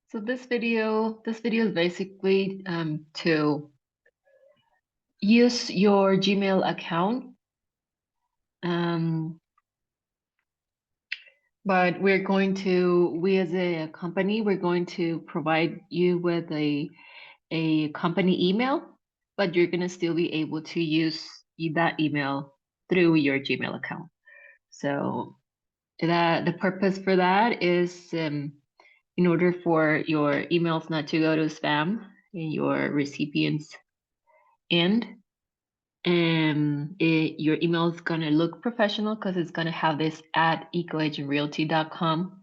So this video is basically to use your Gmail account. Um, but we as a company, we're going to provide you with a company email, but you're gonna still be able to use that email through your Gmail account. So the purpose for that is in order for your emails not to go to spam in your recipient's end. Your email is going to look professional because it's going to have this at ecoagentrealty.com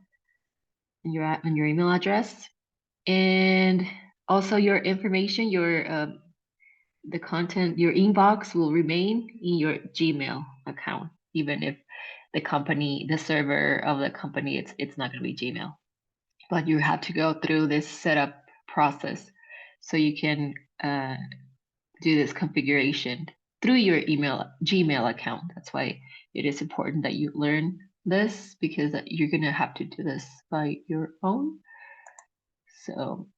on your email address. And also your information, the content, your inbox will remain in your Gmail account, even if the server of the company, it's not going to be Gmail. But you have to go through this setup process so you can do this configuration through your Gmail account. That's why it is important that you learn this, because you're going to have to do this by your own. So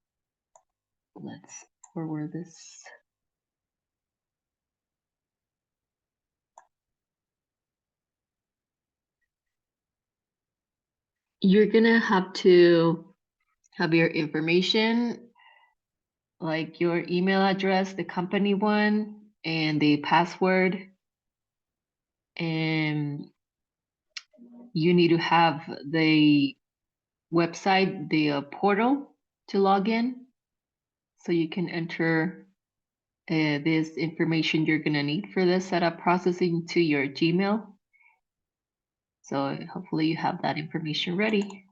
let's forward this. You're going to have to have your information, like your email address, the company one, and the password. And you need to have the website, the portal to log in, so you can enter this information you're going to need for the setup processing to your Gmail. So hopefully you have that information ready.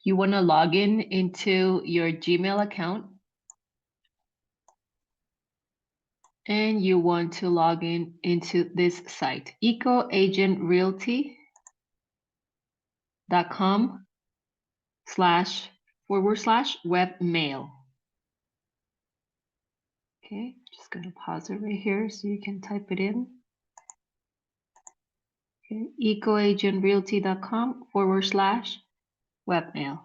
You want to log in into your Gmail account, and you want to log in into this site, ecoagentrealty.com//webmail. Okay, just going to pause it right here so you can type it in. Okay, ecoagentrealty.com//webmail.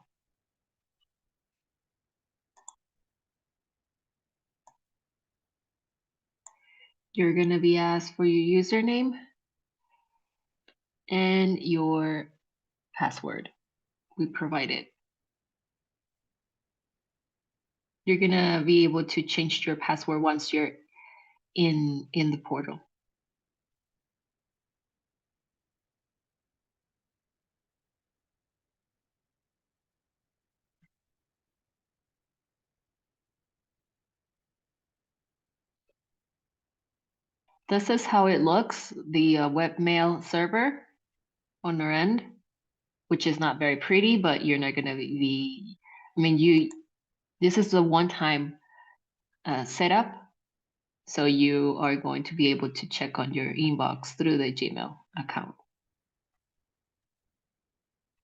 You're going to be asked for your username and your password. We provide it. You're going to be able to change your password once you're in the portal. This is how it looks, the webmail server on our end, which is not very pretty, but you're not going to be, this is a one-time setup. So you are going to be able to check on your inbox through the Gmail account.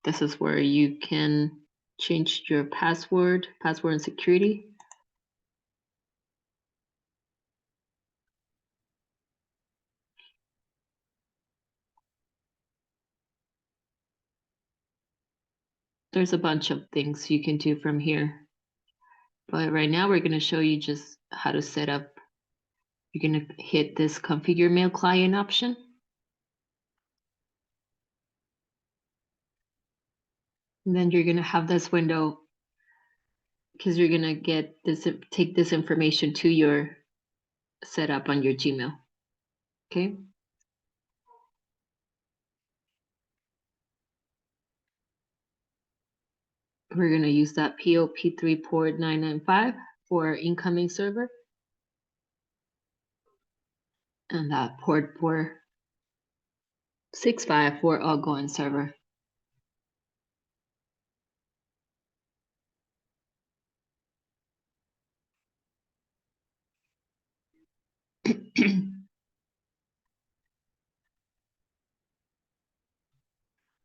This is where you can change your password and security. There's a bunch of things you can do from here. But right now we're going to show you just how to set up. You're going to hit this configure mail client option. And then you're going to have this window because you're going to take this information to your setup on your Gmail. Okay. We're going to use that POP3 port 995 for our incoming server. And that port 465 for outgoing server.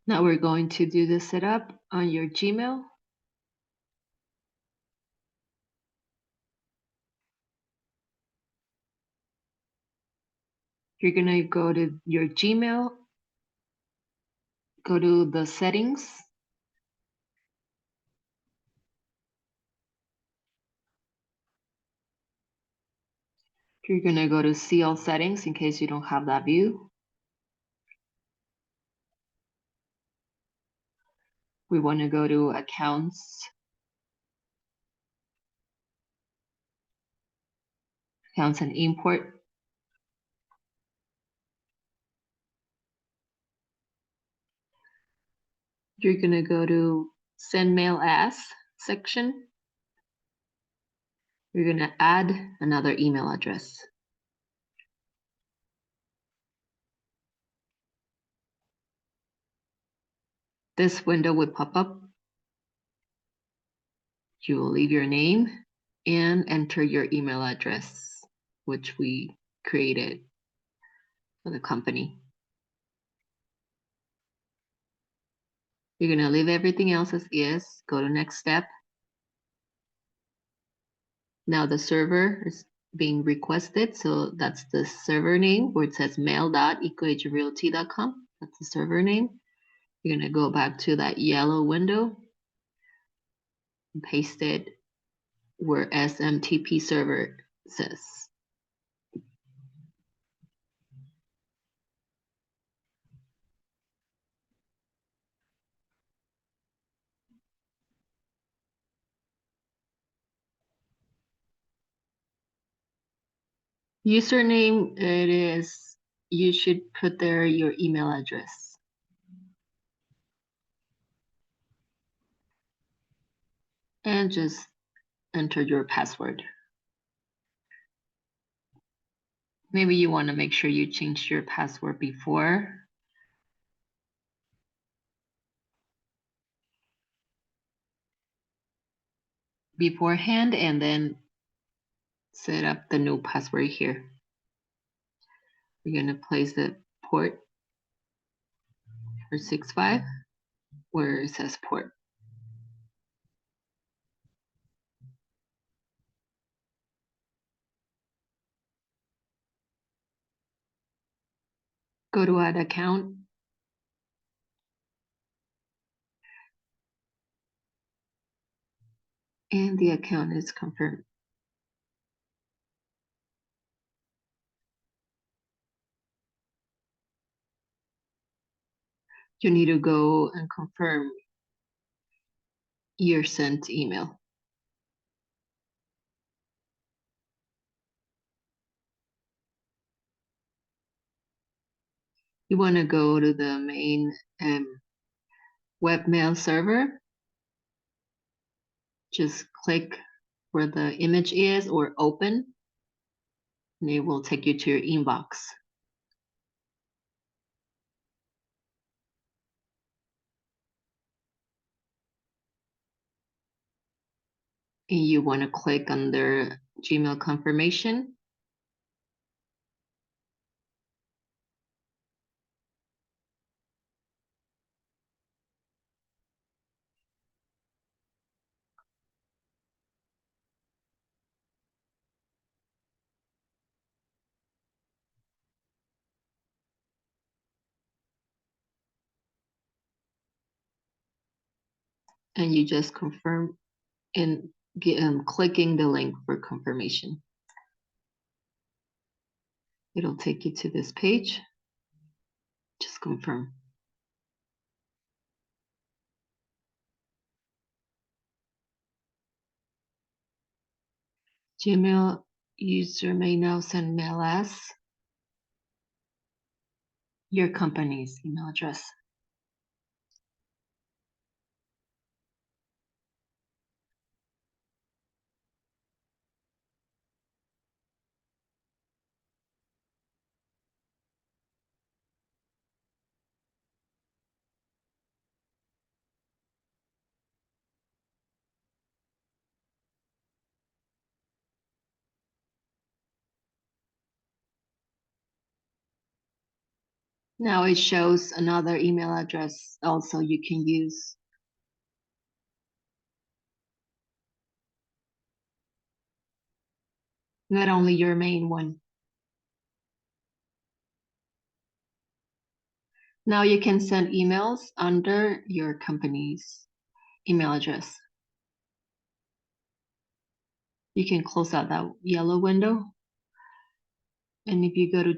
Now we're going to do the setup on your Gmail. You're gonna go to your Gmail, go to the settings. You're gonna go to see all settings in case you don't have that view. We want to go to accounts, and import. You're gonna go to send mail as section. You're gonna add another email address. This window would pop up. You will leave your name and enter your email address, which we created for the company. You're gonna leave everything else as is, go to next step. Now the server is being requested, so that's the server name where it says mail.ecoagentrealty.com. That's the server name. You're gonna go back to that yellow window and paste it where SMTP server says. Username, it is, you should put there your email address. And just enter your password. Maybe you want to make sure you changed your password beforehand, and then set up the new password here. We're going to place the port for 65 where it says port. Go to add account. And the account is confirmed. You need to go and confirm your sent email. You want to go to the main webmail server. Just click where the image is or open, and it will take you to your inbox. And you want to click under Gmail confirmation. And you just confirm and clicking the link for confirmation. It'll take you to this page. Just confirm. Gmail user may now send mail as your company's email address. Now it shows another email address also you can use. Not only your main one. Now you can send emails under your company's email address. You can close out that yellow window. And if you go to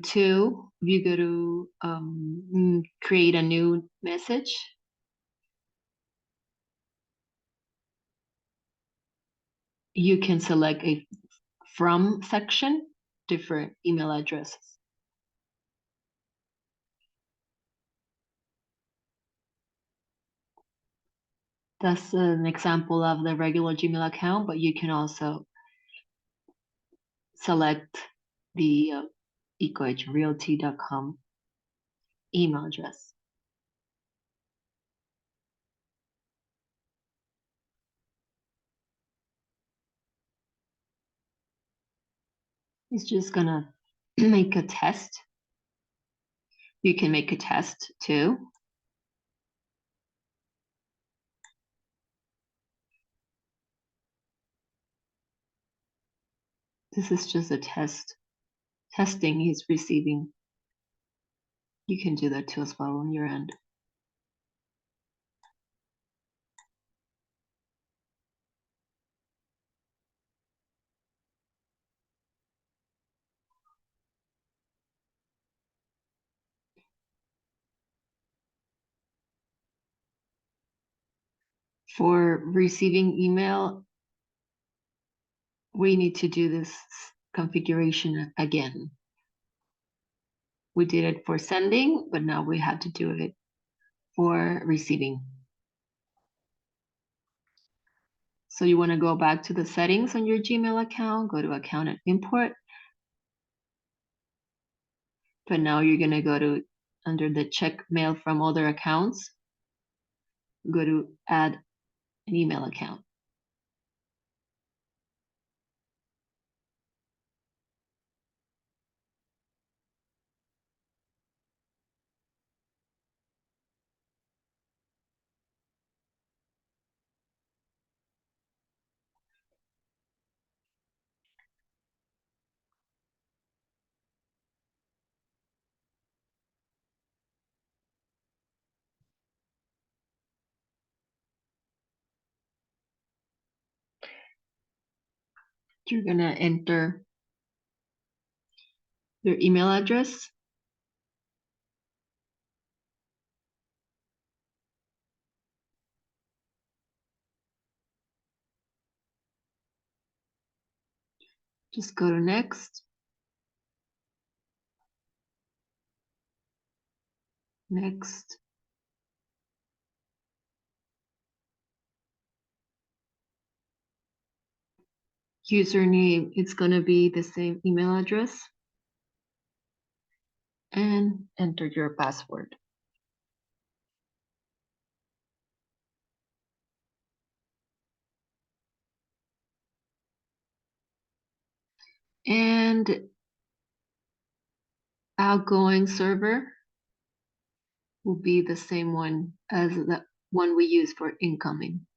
create a new message, you can select a from section, different email addresses. That's an example of the regular Gmail account, but you can also select the ecoedgerealty.com email address. It's just gonna make a test. You can make a test too. This is just a test. Testing is receiving. You can do that too as well on your end. For receiving email, we need to do this configuration again. We did it for sending, but now we have to do it for receiving. So you want to go back to the settings on your Gmail account, go to account and import. But now you're going to go to under the check mail from other accounts, go to add an email account. You're going to enter your email address. Just go to next. Next. Username, it's going to be the same email address. And enter your password. And outgoing server will be the same one as the one we use for incoming.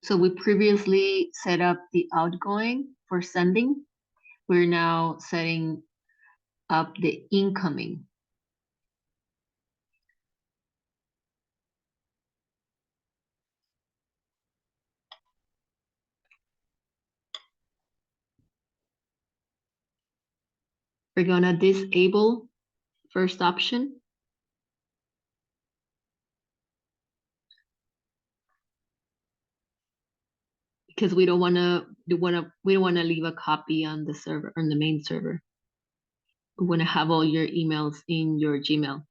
So we previously set up the outgoing for sending. We're now setting up the incoming. We're gonna disable first option. Because we don't wanna leave a copy on the server, on the main server. We wanna have all your emails in your Gmail.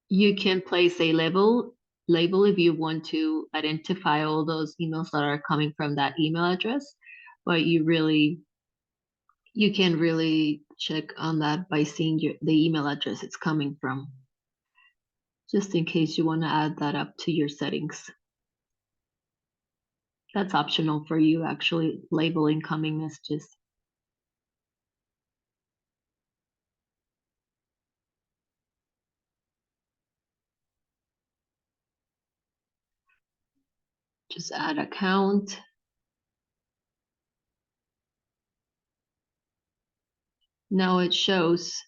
You can place a label if you want to identify all those emails that are coming from that email address, but you really You can really check on that by seeing the email address it's coming from, just in case you want to add that up to your settings. That's optional for you, actually, label incoming messages. Just add account. Now it shows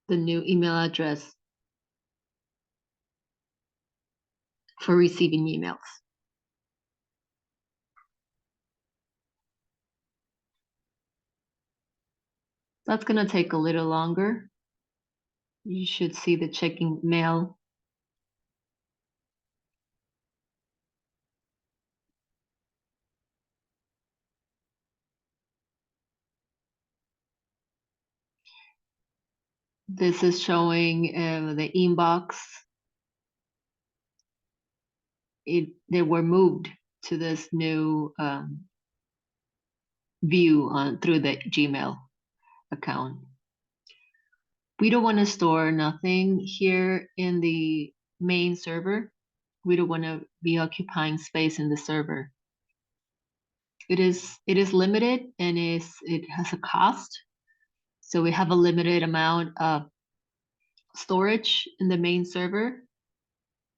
the new email address for receiving emails. That's going to take a little longer. You should see the checking mail. This is showing the inbox. They were moved to this new view through the Gmail account. We don't want to store nothing here in the main server. We don't want to be occupying space in the server. It is limited and it has a cost. So we have a limited amount of storage in the main server.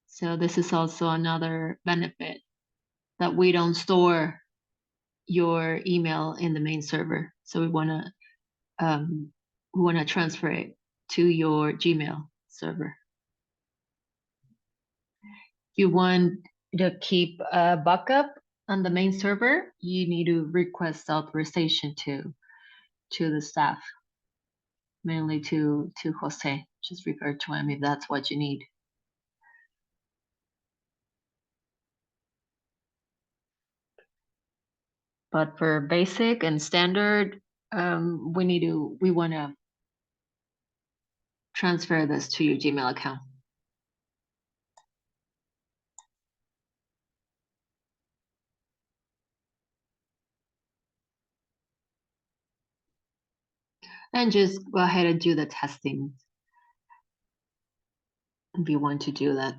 So this is also another benefit, that we don't store your email in the main server. So we want to transfer it to your Gmail server. If you want to keep a backup on the main server, you need to request authorization to the staff, mainly to Jose. Just refer to him if that's what you need. But for basic and standard, we want to transfer this to your Gmail account. And just go ahead and do the testing if you want to do that.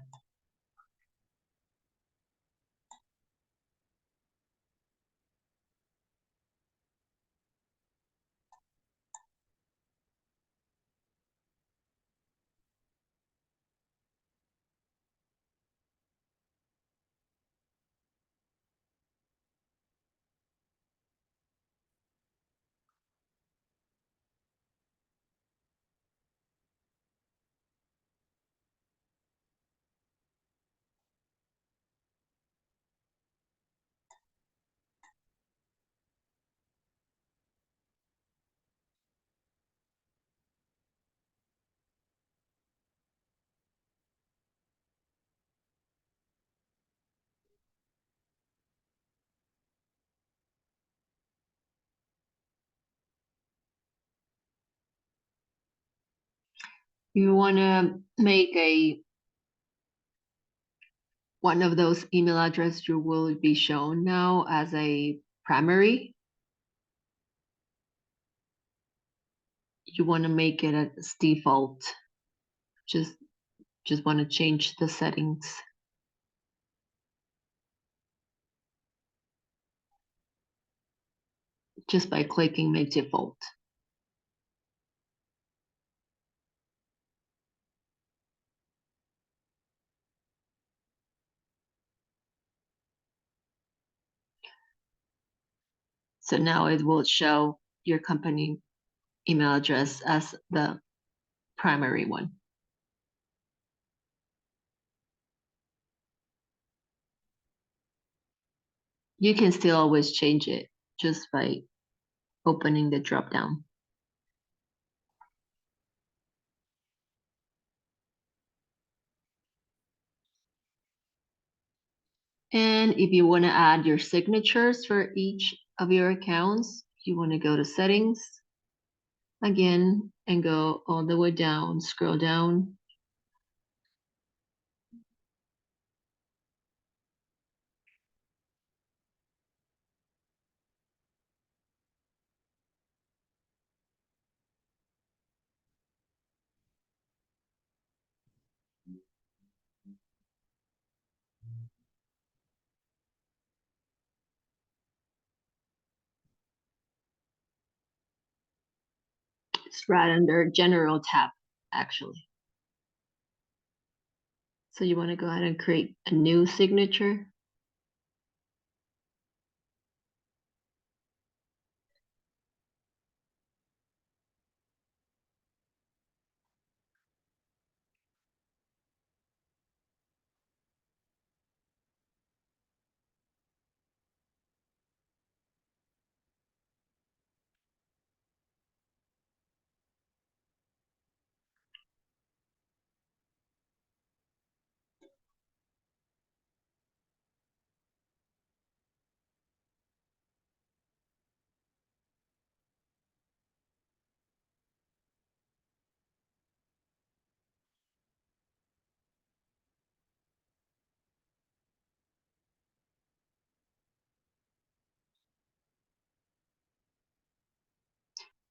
You want to make one of those email addresses you will be shown now as a primary. You want to make it as default. Just want to change the settings. Just by clicking make default. So now it will show your company email address as the primary one. You can still always change it just by opening the dropdown. And if you want to add your signatures for each of your accounts, you want to go to settings again and go all the way down, scroll down. It's right under General tab, actually. So you want to go ahead and create a new signature.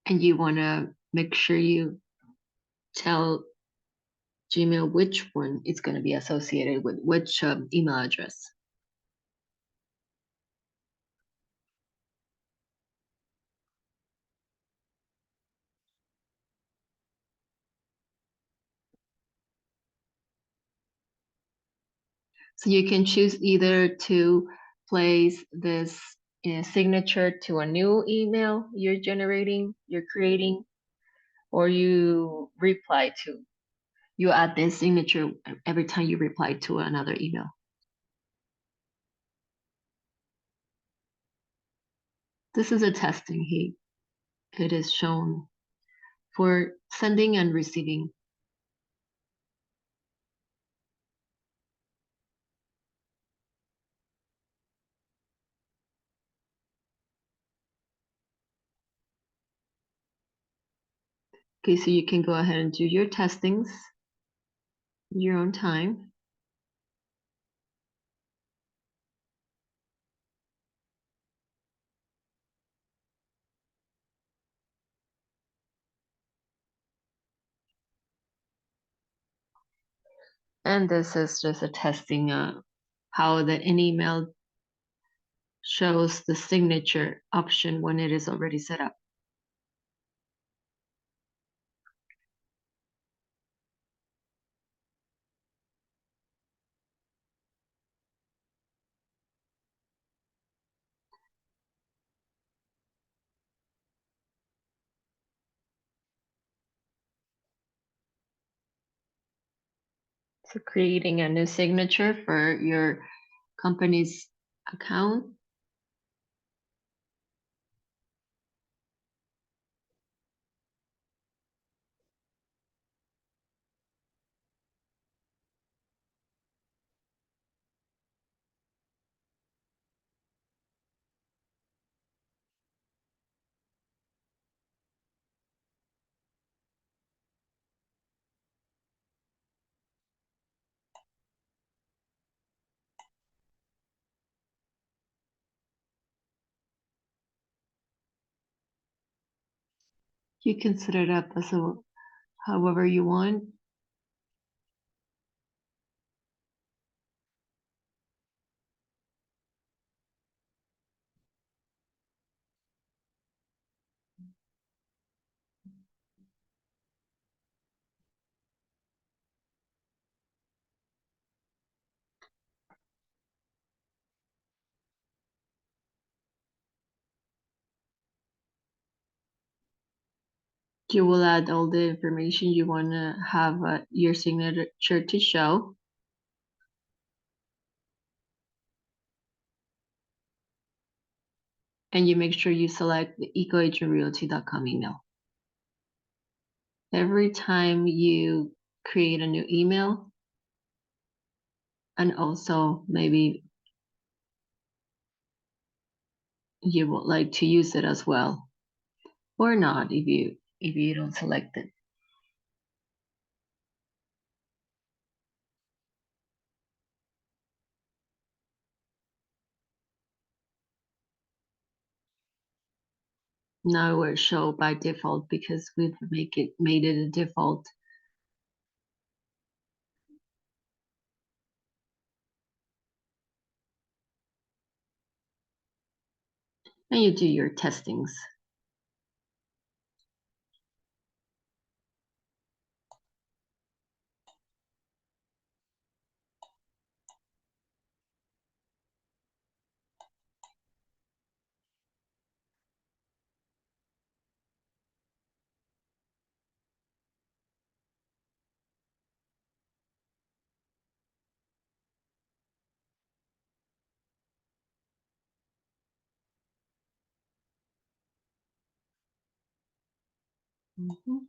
And you want to make sure you tell Gmail which one is going to be associated with which email address. So you can choose either to place this signature to a new email you're creating, or you add this signature every time you reply to another email. This is a testing. It is shown for sending and receiving. Okay, so you can go ahead and do your testings in your own time. And this is just a testing how an email shows the signature option when it is already set up. So creating a new signature for your company's account. You can set it up as however you want. You will add all the information you want to have your signature to show. And you make sure you select the ecoagentrealty.com email. Every time you create a new email, and also maybe you would like to use it as well, or not if you don't select it. Now it will show by default because we've made it a default. And you do your testings. Mhm.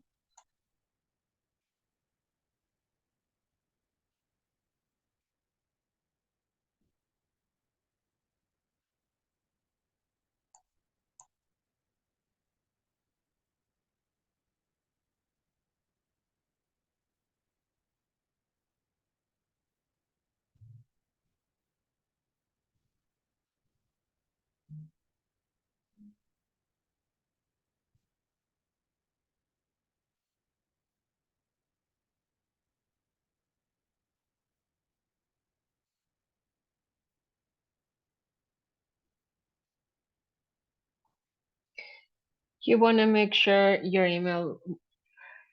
You want to make sure your email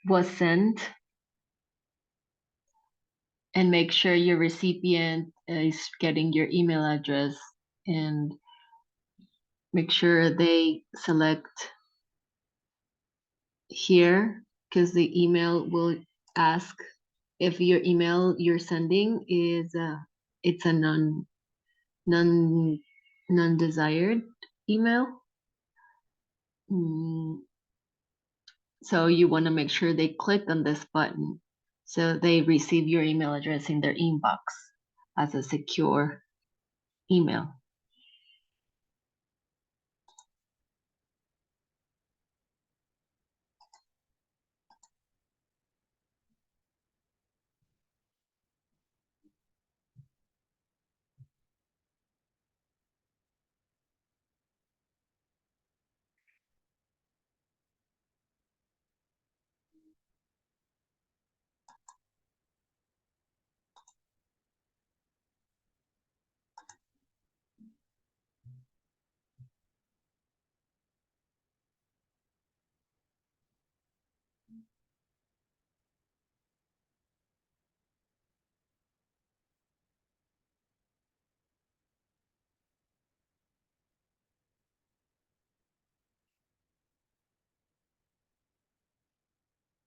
was sent and make sure your recipient is getting your email address and make sure they select here because the email will ask if your email you're sending is it's a non non-desired email. Mm, so you want to make sure they click on this button so they receive your email address in their inbox as a secure email.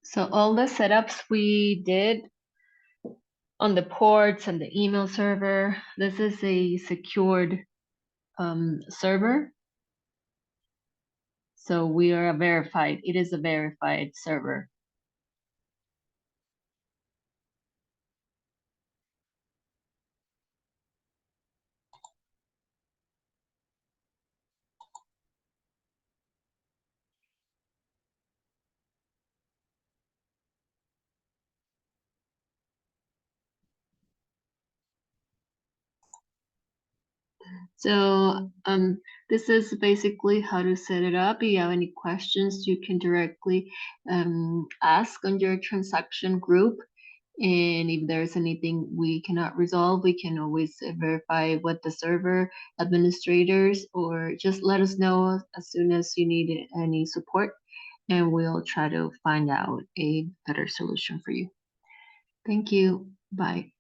So all the setups we did on the ports and the email server, this is a secured server. So we are it is a verified server. So this is basically how to set it up. If you have any questions, you can directly ask on your transaction group. And if there's anything we cannot resolve, we can always verify with the server administrators or just let us know as soon as you need any support and we'll try to find out a better solution for you. Thank you. Bye.